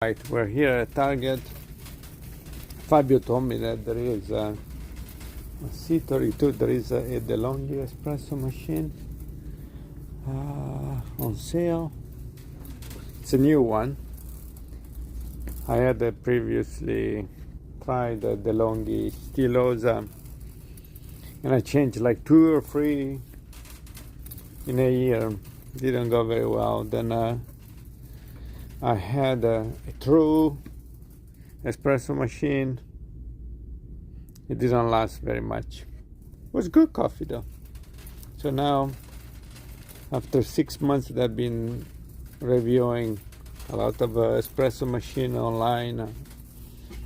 Right, we're here at Target. Fabio told me that there is a C32, there is a DeLonghi espresso machine on sale. It's a new one. I had previously tried the DeLonghi Stilosa, and I changed like 2 or 3 in a year. Didn't go very well. Then I had a true espresso machine. It didn't last very much. It was good coffee though. So now, after 6 months that I've been reviewing a lot of espresso machine online,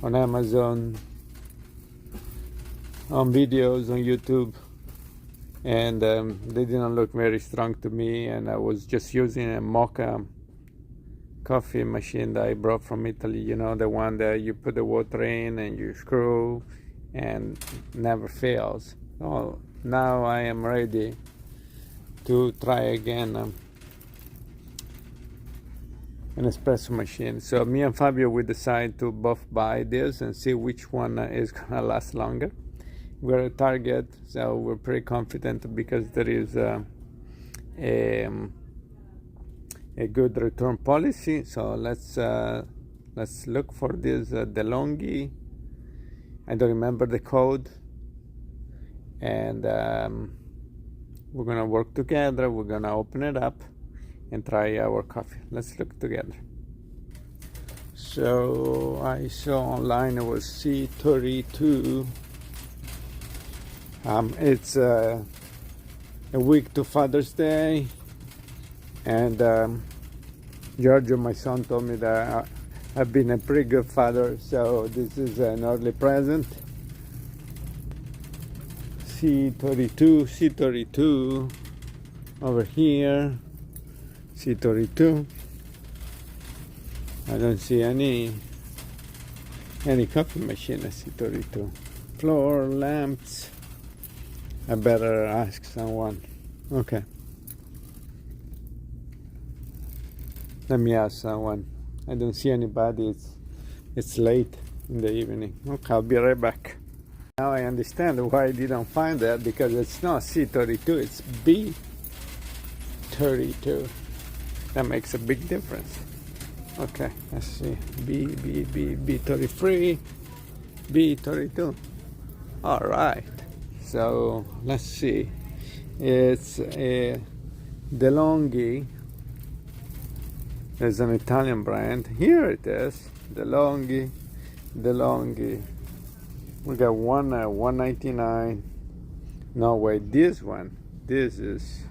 on Amazon, on videos on YouTube, and they didn't look very strong to me, and I was just using a mocha coffee machine that I brought from Italy, you know, the one that you put the water in and you screw and never fails. So now I am ready to try again an espresso machine. So me and Fabio, we decide to both buy this and see which one is gonna last longer. We're at Target, so we're pretty confident because there is a good return policy. So let's look for this DeLonghi. I don't remember the code, and we're gonna work together. We're gonna open it up and try our coffee. Let's look together. So I saw online it was C32. It's a week to Father's Day, and Giorgio, my son, told me that I've been a pretty good father, so this is an early present. C32 over here. C32. I don't see any coffee machine at C32. Floor lamps. I better ask someone. Okay. Let me ask someone. I don't see anybody. It's late in the evening. Okay, I'll be right back. Now I understand why I didn't find that, because it's not C32, it's B32. That makes a big difference. Okay, let's see. B33, B32. All right. So let's see. It's a DeLonghi. There's an Italian brand. Here it is. DeLonghi. We got one 199. No, wait, this one. This is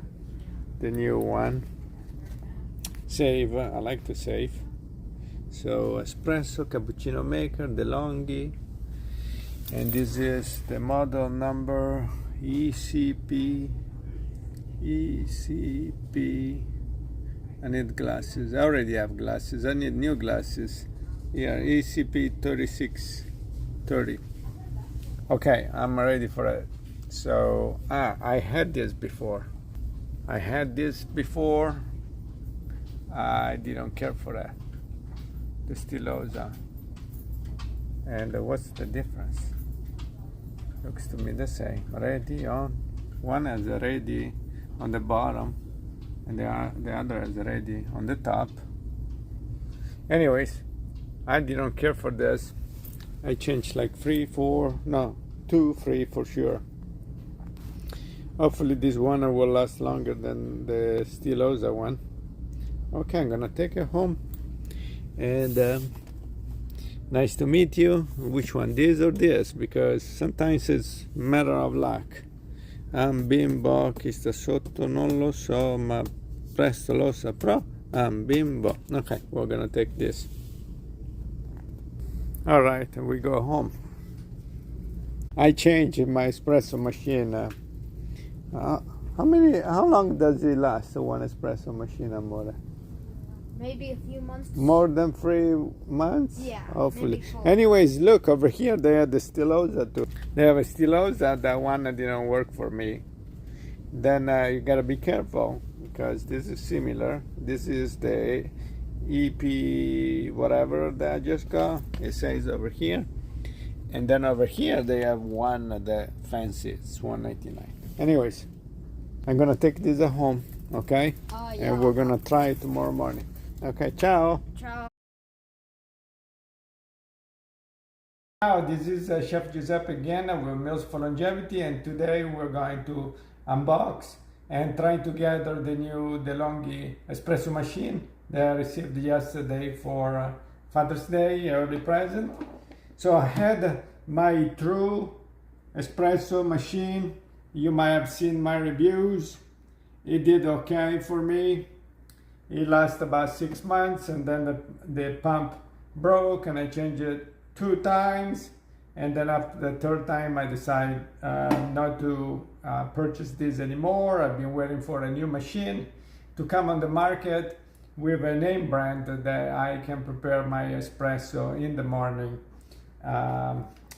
the new one. Save. I like to save. So espresso, cappuccino maker, DeLonghi. And this is the model number ECP. I need glasses. I already have glasses. I need new glasses. Here, ECP3630. Okay, I'm ready for it. So, I had this before. I didn't care for that. The Stilosa. And what's the difference? Looks to me the same. Ready on. One has a ready on the bottom, and the other has a ready on the top. Anyways, I didn't care for this. I changed like 2, 3 for sure. Hopefully this one will last longer than the Stilosa one. Okay, I'm gonna take it home. And nice to meet you. Which one, this or this? Because sometimes it's a matter of luck. Bimbo, chi sta sotto non lo so, ma presto lo saprò. Bimbo. Okay, we're gonna take this. All right, we go home. I changed my espresso machine. How long does it last? One espresso machine, amore? Maybe a few months. More than 3 months? Yeah. Hopefully. Anyways, look, over here they have the Stilosa too. They have a Stilosa, that one that didn't work for me. Then you gotta be careful, because this is similar. This is the EP whatever that I just got. It says over here. And then over here they have one of the fancy. It's $1.99. Anyways, I'm gonna take this at home, okay? Yeah. And we're gonna try it tomorrow morning. Okay, ciao. Ciao. Ciao, this is Chef Giuseppe again with Meals for Longevity, and today we're going to unbox and try to gather the new DeLonghi espresso machine that I received yesterday for Father's Day early present. So I had my true espresso machine. You might have seen my reviews. It did okay for me. It lasted about 6 months, and then the pump broke and I changed it 2 times, and then after the 3rd time I decided not to purchase this anymore. I've been waiting for a new machine to come on the market with a name brand that I can prepare my espresso in the morning.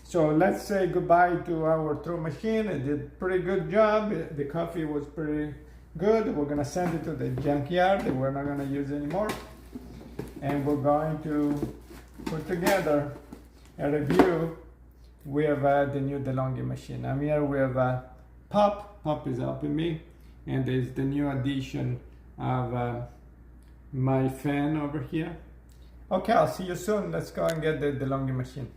So let's say goodbye to our true machine. It did a pretty good job. The coffee was pretty good. We're gonna send it to the junkyard. We're not gonna use it anymore, and we're going to put together a review with the new DeLonghi machine. I'm here with Pop. Pop is helping me, and there's the new addition of my fan over here. Okay, I'll see you soon. Let's go and get the DeLonghi machine.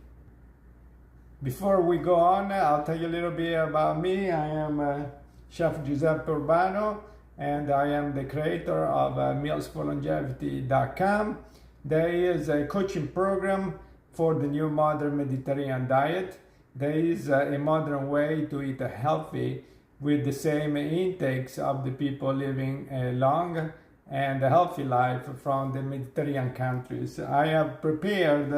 Before we go on, I'll tell you a little bit about me. I am Chef Giuseppe Urbano, and I am the creator of mealsforlongevity.com. There is a coaching program for the new modern Mediterranean diet. There is a modern way to eat healthy with the same intakes of the people living a long and a healthy life from the Mediterranean countries. I have prepared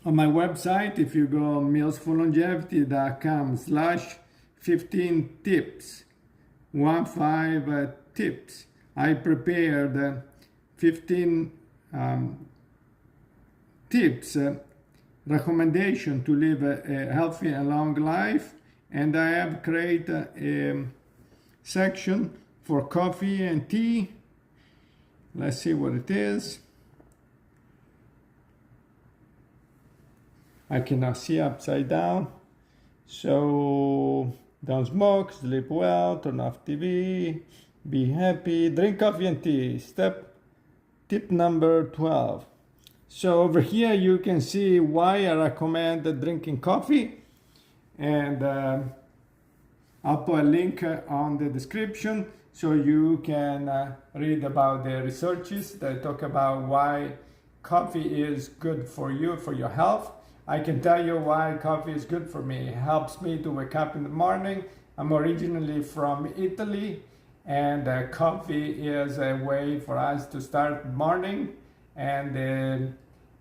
on my website, if you go mealsforlongevity.com/15 tips, 15 tips, I prepared 15 tips, recommendation to live a healthy and long life, and I have created a section for coffee and tea. Let's see what it is. I cannot see upside down. So don't smoke, sleep well, turn off TV, be happy, drink coffee and tea. Tip number 12. So over here you can see why I recommend drinking coffee, and I'll put a link on the description so you can read about the researches that talk about why coffee is good for you, for your health. I can tell you why coffee is good for me. It helps me to wake up in the morning. I'm originally from Italy, and coffee is a way for us to start the morning, and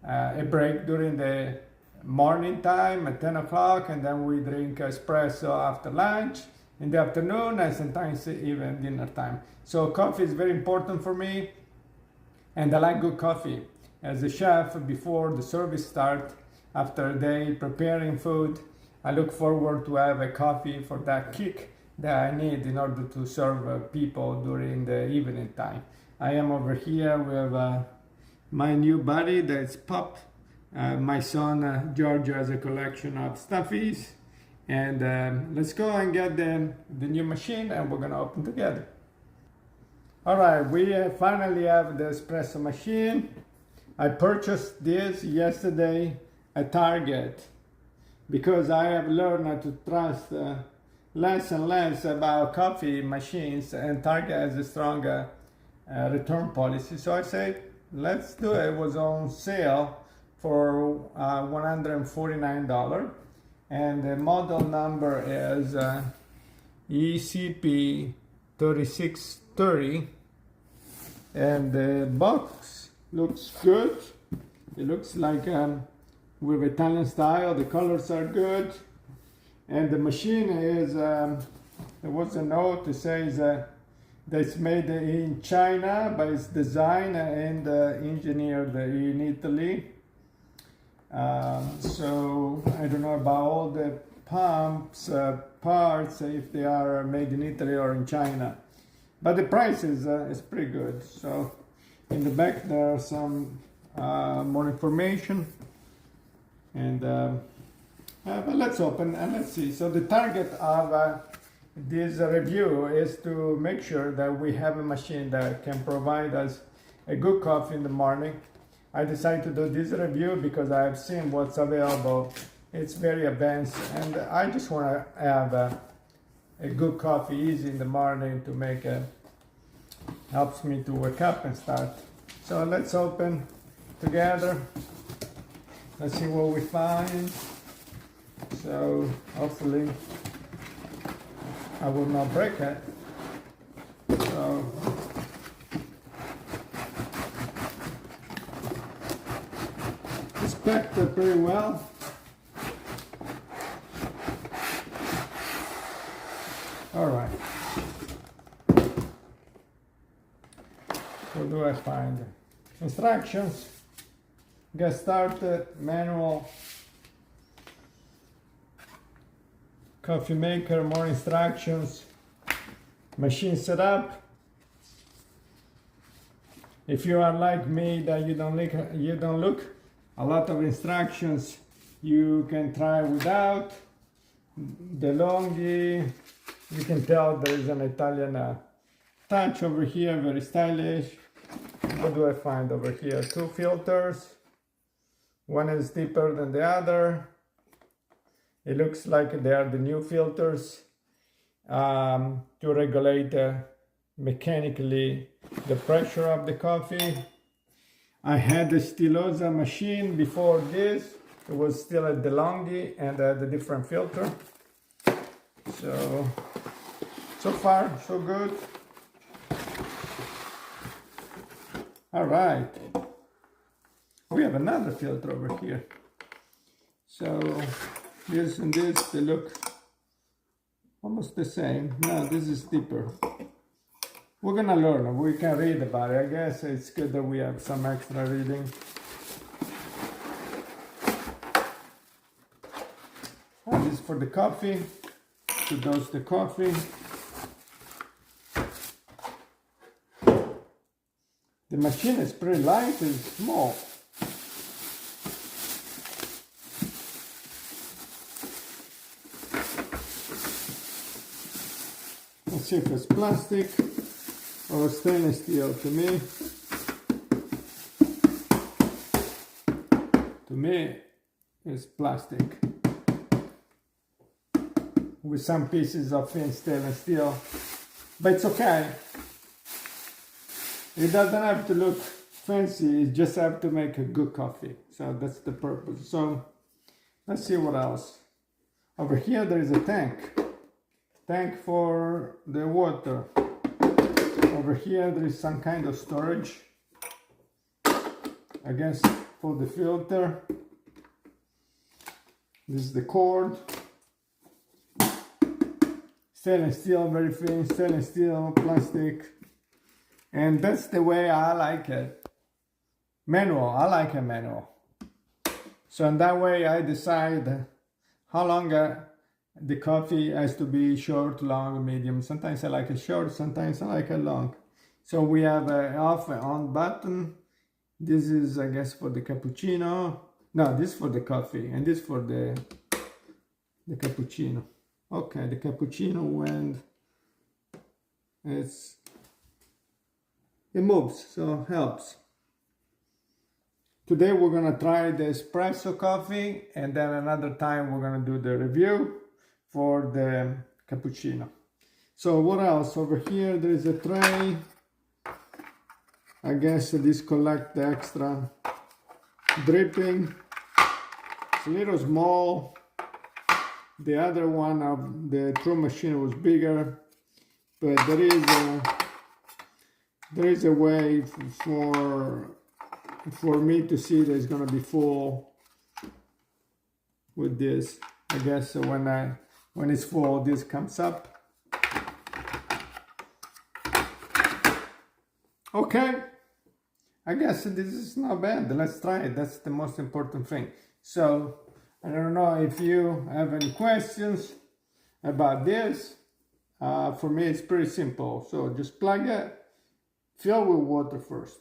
a break during the morning time at 10 o'clock, and then we drink espresso after lunch in the afternoon, and sometimes even dinner time. So coffee is very important for me, and I like good coffee. As a chef, before the service starts, after a day preparing food, I look forward to have a coffee for that kick that I need in order to serve people during the evening time. I am over here with my new buddy, that's Pop. My son Giorgio has a collection of stuffies, and let's go and get the new machine, and we're gonna open together. All right, we finally have the espresso machine. I purchased this yesterday at Target because I have learned to trust less and less about coffee machines, and Target has a strong return policy. So I said, let's do it. It was on sale for $149, and the model number is ECP3630, and the box looks good. It looks like with Italian style. The colors are good, and the machine is there was a note that says that it's made in China, but it's designed and engineered in Italy. So I don't know about all the pumps parts, if they are made in Italy or in China, but the price is pretty good. So In the back there are some more information, and but let's open and let's see. So the target of this review is to make sure that we have a machine that can provide us a good coffee in the morning. I decided to do this review because I have seen what's available. It's very advanced, and I just want to have a good coffee easy in the morning to make it. Helps me to wake up and start. So let's open together. Let's see what we find. So hopefully I will not break it. So it's packed pretty well. All right. What do I find? Instructions. Get started. Manual. Coffee maker. More instructions. Machine setup. If you are like me, that you don't look a lot of instructions, you can try without. DeLonghi. You can tell there is an Italian touch over here, very stylish. What do I find over here? 2 filters. One is deeper than the other. It looks like they are the new filters to regulate mechanically the pressure of the coffee. I had the Stilosa machine before this. It was still a DeLonghi and the different filter. So far, so good. All right. We have another filter over here. So this and this, they look almost the same. No, this is deeper. We're gonna learn. We can read about it. I guess it's good that we have some extra reading. This is for the coffee, to dose the coffee. The machine is pretty light and small. Let's see if it's plastic or stainless steel. To me, it's plastic with some pieces of thin stainless steel, but it's okay. It doesn't have to look fancy, it just have to make a good coffee. So that's the purpose. So let's see what else. Over here there is a tank for the water. Over here there is some kind of storage, I guess for the filter. This is the cord. Stainless steel, very thin, stainless steel, plastic. And that's the way I like it. Manual, I like a manual. So in that way I decide how long the coffee has to be, short, long, medium. Sometimes I like it short, sometimes I like it long. So we have an off and on button. This is, I guess, for the cappuccino. No, this is for the coffee, and this for the cappuccino. Okay, the cappuccino, when it moves, so helps. Today we're gonna try the espresso coffee, and then another time we're gonna do the review for the cappuccino. So what else? Over here there is a tray. I guess this collects the extra dripping. It's a little small. The other one of the true machine was bigger, but there is a way for me to see that it's gonna be full with this. I guess when it's full, this comes up. Okay, I guess this is not bad. Let's try it. That's the most important thing. So I don't know if you have any questions about this. For me, it's pretty simple. So just plug it, fill with water first.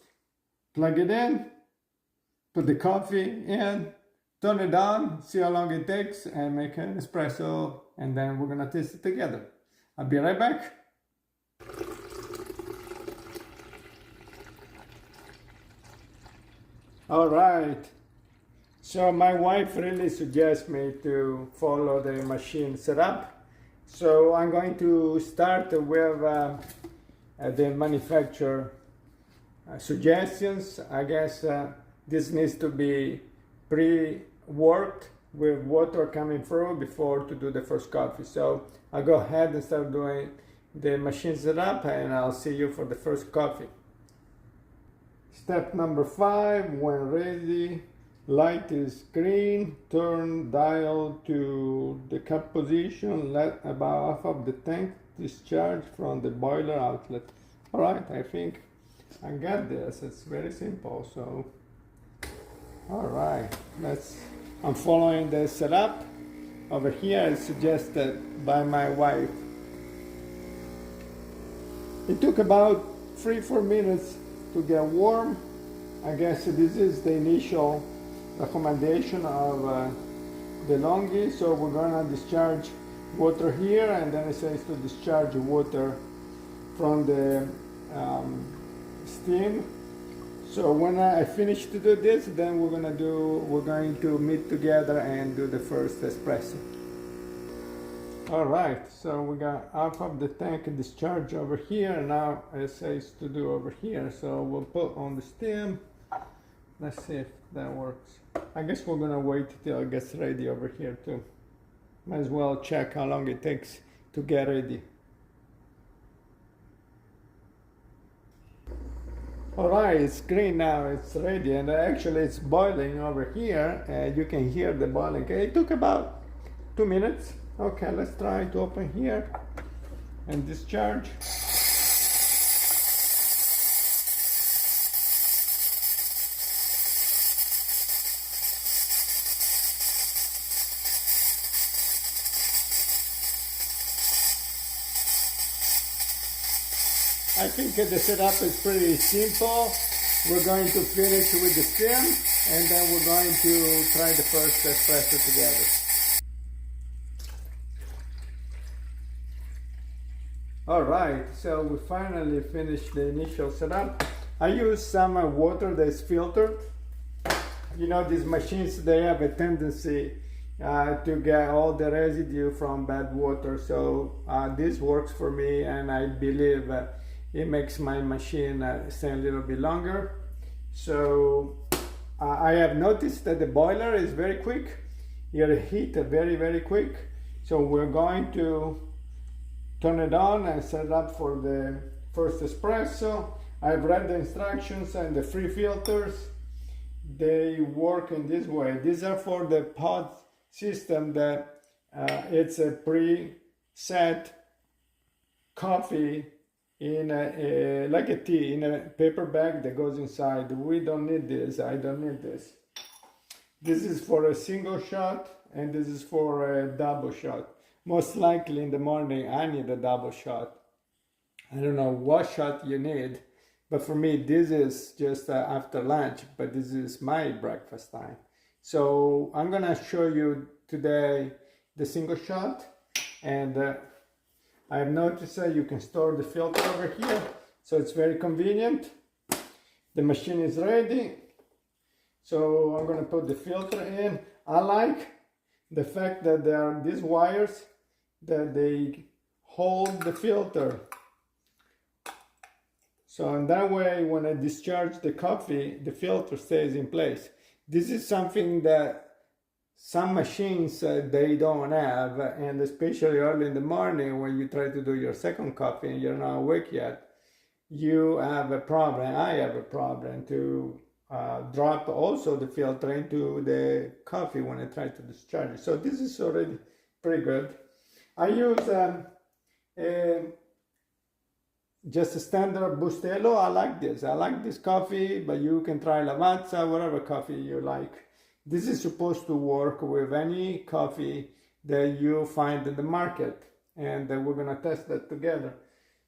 plug it in, put the coffee in, turn it on, see how long it takes, and make an espresso, and then we're gonna taste it together. I'll be right back. All right, so my wife really suggests me to follow the machine setup. So I'm going to start with the manufacturer suggestions. I guess this needs to be pre-worked with water coming through before to do the first coffee. So I'll go ahead and start doing the machine setup, and I'll see you for the first coffee. Step number 5, when ready, light is green, turn dial to the cup position, let about half of the tank discharge from the boiler outlet. All right, I think I got this. It's very simple. So, all right, I'm following the setup over here as suggested by my wife. It took about 3-4 minutes to get warm. I guess this is the initial recommendation of DeLonghi. So we're gonna discharge water here, and then it says to discharge water from the steam. So when I finish to do this, then we're going to meet together and do the first espresso. All right, so we got half of the tank discharge over here. Now it says to do over here. So we'll put on the steam. Let's see if that works. I guess we're gonna wait till it gets ready over here too. Might as well check how long it takes to get ready. All right, it's green now, it's ready, and actually it's boiling over here, and you can hear the boiling. It took about 2 minutes. Okay, let's try to open here and discharge. I think the setup is pretty simple. We're going to finish with the steam, and then we're going to try the first espresso together. All right, so we finally finished the initial setup. I use some water that's filtered. You know, these machines, they have a tendency to get all the residue from bad water. So this works for me, and I believe it makes my machine stay a little bit longer. So I have noticed that the boiler is very quick. It heats very, very quick. So we're going to turn it on and set it up for the first espresso. I've read the instructions, and the free filters, they work in this way. These are for the pod system that it's a pre-set coffee in like a tea in a paper bag that goes inside. We don't need this. I don't need this. This is for a single shot, and this is for a double shot. Most likely in the morning I need a double shot. I don't know what shot you need, but for me this is just after lunch, but this is my breakfast time. So I'm gonna show you today the single shot, and I've noticed that you can store the filter over here, so it's very convenient. The machine is ready, so I'm gonna put the filter in. I like the fact that there are these wires that they hold the filter. So in that way, when I discharge the coffee, the filter stays in place. This is something that some machines they don't have, and especially early in the morning when you try to do your second coffee and you're not awake yet, you have a problem. I have a problem to drop also the filter into the coffee when I try to discharge it. So this is already pretty good. I use just a standard Bustelo. I like this. I like this coffee, but you can try Lavazza, whatever coffee you like. This is supposed to work with any coffee that you find in the market, and we're gonna test that together.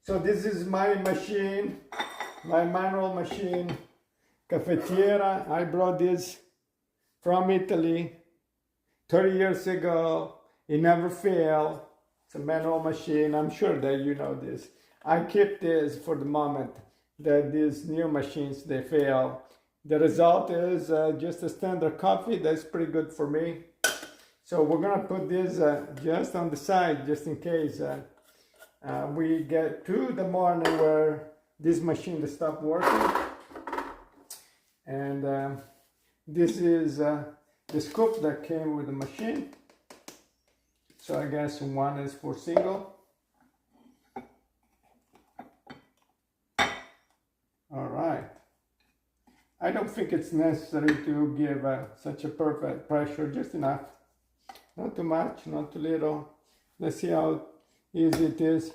So this is my machine, my manual machine. Cafetiera. I brought this from Italy 30 years ago. It never failed. It's a manual machine. I'm sure that you know this. I keep this for the moment that these new machines, they fail. The result is just a standard coffee. That's pretty good for me. So we're gonna put this just on the side, just in case we get to the morning where this machine will stop working. And this is the scoop that came with the machine. So I guess one is for single. All right. I don't think it's necessary to give such a perfect pressure, just enough. Not too much, not too little. Let's see how easy it is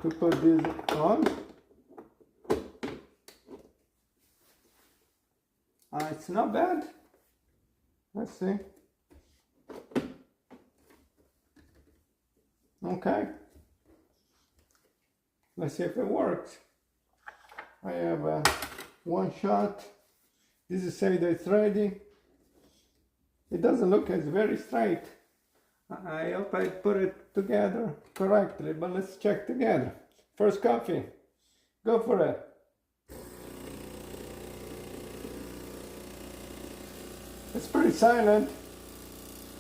to put this on. It's not bad. Let's see. Okay. Let's see if it works. I have one shot. This is say that it's ready. It doesn't look as very straight. I hope I put it together correctly, but let's check together. First coffee. Go for it. It's pretty silent,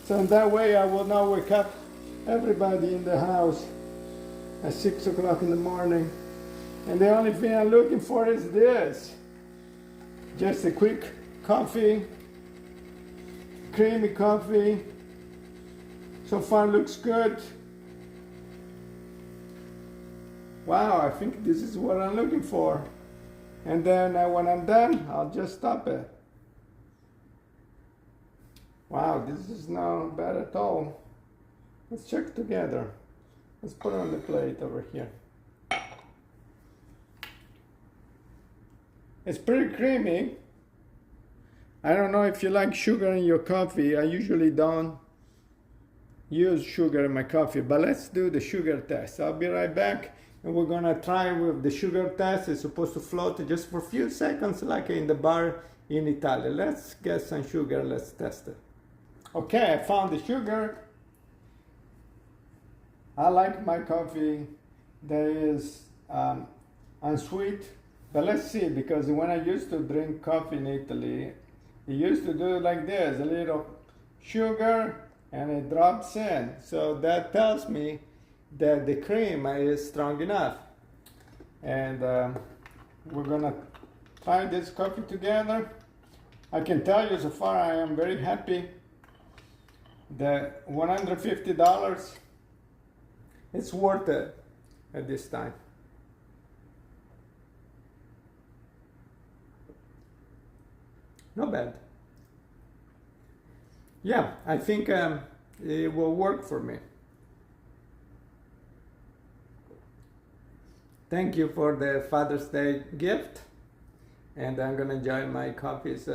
so in that way I will not wake up everybody in the house at 6 o'clock in the morning. And the only thing I'm looking for is this. Just a quick coffee, creamy coffee. So far looks good. Wow, I think this is what I'm looking for. And then when I'm done, I'll just stop it. Wow, this is not bad at all. Let's check together. Let's put it on the plate over here. It's pretty creamy. I don't know if you like sugar in your coffee. I usually don't use sugar in my coffee, but let's do the sugar test. I'll be right back, and we're gonna try with the sugar test. It's supposed to float just for a few seconds like in the bar in Italy. Let's get some sugar, let's test it. Okay, I found the sugar. I like my coffee that is unsweet, but let's see, because when I used to drink coffee in Italy, it used to do it like this, a little sugar and it drops in. So that tells me that the cream is strong enough. And we're gonna try this coffee together. I can tell you so far I am very happy. The $150, it's worth it at this time. Not bad. Yeah, I think it will work for me. Thank you for the Father's Day gift. And I'm gonna enjoy my coffees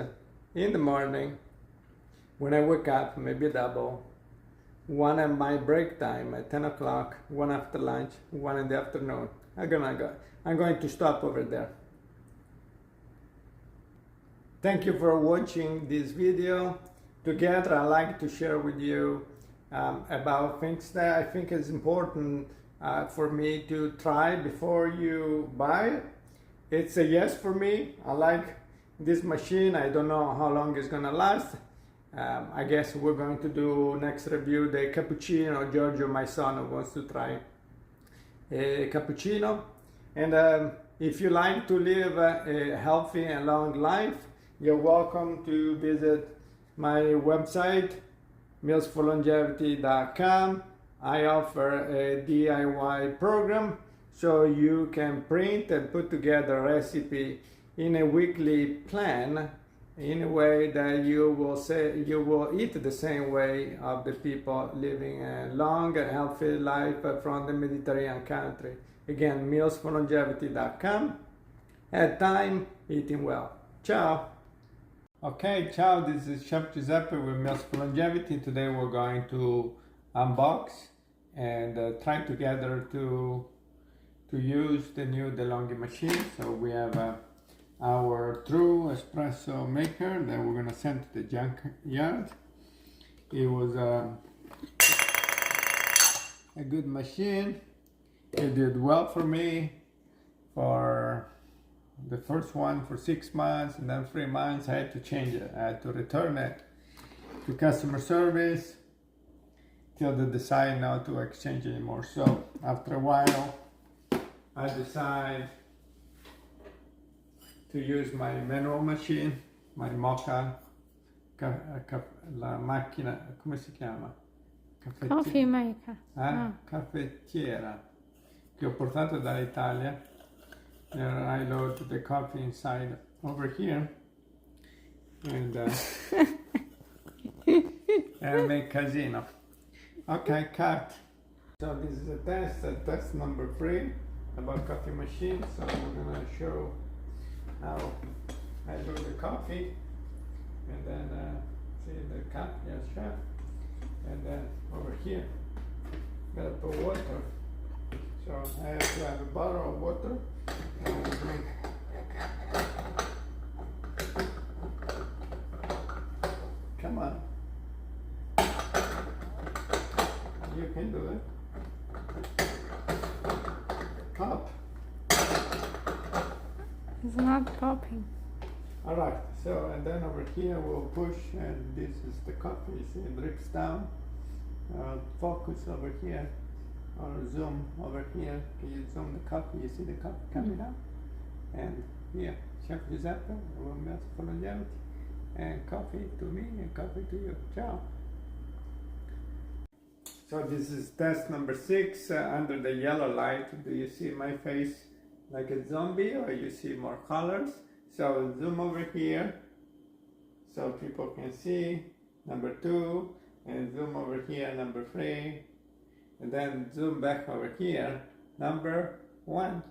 in the morning. When I wake up, maybe double. One at my break time at 10 o'clock, one after lunch, one in the afternoon. I'm going to stop over there. Thank you for watching this video. Together, I like to share with you about things that I think is important for me to try before you buy it. It's a yes for me. I like this machine. I don't know how long it's gonna last. I guess we're going to do next review the cappuccino. Giorgio, my son, wants to try a cappuccino. And if you like to live a healthy and long life, you're welcome to visit my website, mealsforlongevity.com. I offer a DIY program so you can print and put together a recipe in a weekly plan in a way that you will eat the same way of the people living a long and healthy life from the Mediterranean country. Again, mealsforlongevity.com. At time, eating well. Ciao. Okay, ciao, this is Chef Giuseppe with Meals for Longevity. Today we're going to unbox and try together to use the new DeLonghi machine. So we have our true espresso maker that we're gonna send to the junkyard. It was a good machine. It did well for me for the first one for 6 months, and then 3 months I had to change it. I had to return it to customer service till they decide not to exchange anymore. So after a while, I decided to use my manual machine, my mocha, la macchina, come si chiama? Coffee maker. Caffettiera, che ho portato dall'Italia. I load the coffee inside over here, and and make casino. Okay, cut. So this is a test number 3 about coffee machine. So we're gonna show how I do the coffee, and then see the cup, yes, chef, and then over here, gotta put water. So I have to have a bottle of water. And drink. Come on. You can do it. Cup. It's not popping. Alright, so and then over here we'll push, and this is the coffee. You see it drips down. Focus over here, or zoom over here. Can you zoom the coffee? You see the coffee coming out? And here, Chef Giuseppe, and coffee to me and coffee to you. Ciao. So this is test number 6 under the yellow light. Do you see my face like a zombie, or you see more colors? So zoom over here so people can see. Number 2, and zoom over here, number 3, and then zoom back over here, number 1.